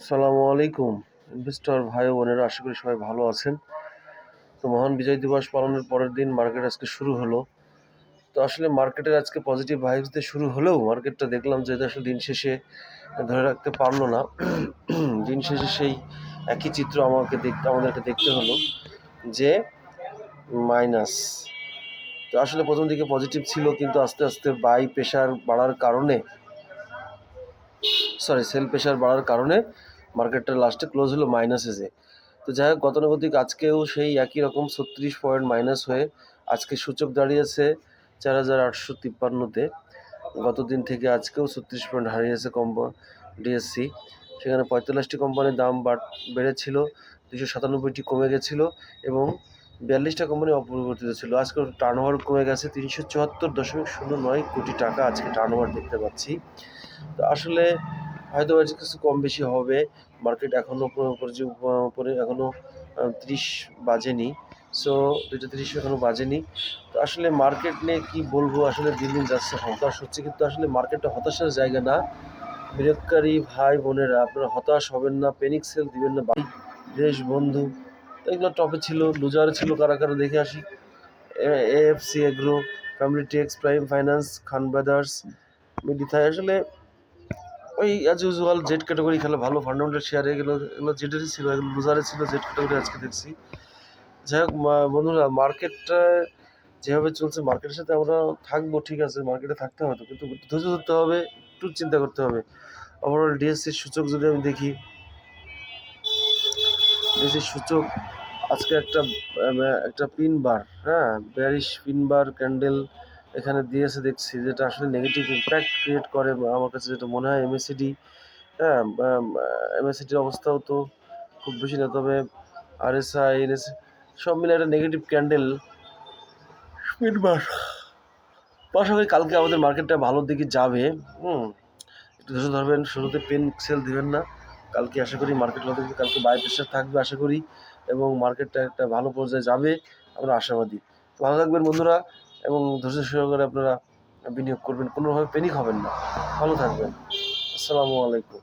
আসসালামু আলাইকুম ইনভেস্টর ভাই ও বোনেরা, আশা করি সবাই ভালো আছেন। তো মহান বিজয় দিবস পালনের পরের দিন মার্কেট আজকে শুরু হলো। তো আসলে মার্কেটের আজকে পজিটিভ ভাইবস দিয়ে শুরু হলেও মার্কেটটা দেখলাম যে এটা আসলে দিন শেষে ধরে রাখতে পারলো না। দিন শেষে সেই একই চিত্র আমাদেরকে দেখতে হলো যে মাইনাস। তো আসলে প্রথম দিকে পজিটিভ ছিল, কিন্তু আস্তে আস্তে সেল প্রেশার বাড়ার কারণে মার্কেটটা লাস্টে ক্লোজ হলো মাইনাসে যে। তো যাই হোক, গতানুগতিক আজকেও সেই একই রকম 36 পয়েন্ট মাইনাস হয়ে আজকে সূচক দাঁড়িয়েছে 4853-তে। গতদিন থেকে আজকেও 36 পয়েন্ট হারিয়েছে ডিএসসি। সেখানে 45টি কোম্পানির দাম বেড়েছিল, 297টি কমে গেছিল এবং 42টা কোম্পানি অপরিবর্তিত ছিল। আজকে টার্নওভার কমে গেছে 374.09 কোটি টাকা আজকে টার্নওভার দেখতে পাচ্ছি। তো আসলে হয়তো কিছু কম বেশি হবে। মার্কেট এখনও এখনও 30 বাজেনি। সো 2:30 এখনও বাজেনি। তো আসলে মার্কেট নিয়ে কি বলবো, আসলে দিন দিন যাচ্ছে হতাশ হচ্ছে, কিন্তু আসলে মার্কেটটা হতাশার জায়গা না। বিনিয়োগকারী ভাই বোনেরা, আপনারা হতাশ হবেন না, প্যানিক সেল দিবেন না। দেশ বন্ধু, তো এগুলো টপে ছিল। লুজার ছিল কারা কারা দেখে আসি। AFC agro, family Tex, prime finance, Khan brothers, মিডিথায়। আসলে ওই অ্যাজ ইউজুয়াল জেড ক্যাটাগরি খেলা ভালো ফান্ডামেন্টাল শেয়ার এগুলো জেডেরই ছিল, এগুলো লুজারে ছিল, জেড ক্যাটাগরি আজকে দেখছি। যাই হোক বন্ধুরা, মার্কেটটা যেভাবে চলছে মার্কেটের সাথে আমরা থাকবো, ঠিক আছে, মার্কেটে থাকতে হবে, কিন্তু একটু ধৈর্য ধরতে হবে, একটু চিন্তা করতে হবে। ওভারঅল ডিএসসির সূচক যদি আমি দেখি, ডিএসসির সূচক আজকে একটা পিন বার, বেয়ারিশ পিন বার ক্যান্ডেল এখানে দিয়েছে দেখছি, যেটা আসলে নেগেটিভ ইম্প্যাক্ট ক্রিয়েট করে আমার কাছে যেটা মনে হয়। এমএসিডির অবস্থাও তো খুব বেশি না, তবে আরএসআই এনএসি সব মিলে একটা নেগেটিভ ক্যান্ডেল স্পিড বার। আশা করি কালকে আমাদের মার্কেটটা ভালোর দিকে যাবে। একটু ধৈর্য ধরবেন, শুরুতে পেন সেল দিবেন না। কালকে আশা করি মার্কেট কালকে বাই প্রেশার থাকবে আশা করি, এবং মার্কেটটা একটা ভালো পর্যায়ে যাবে, আমরা আশাবাদী। ভালো থাকবেন বন্ধুরা, এবং ধৈর্য সহকারে আপনারা বিনিয়োগ করবেন, কোনোভাবে প্যানিক হবেন না। ভালো থাকবেন। আসসালামু আলাইকুম।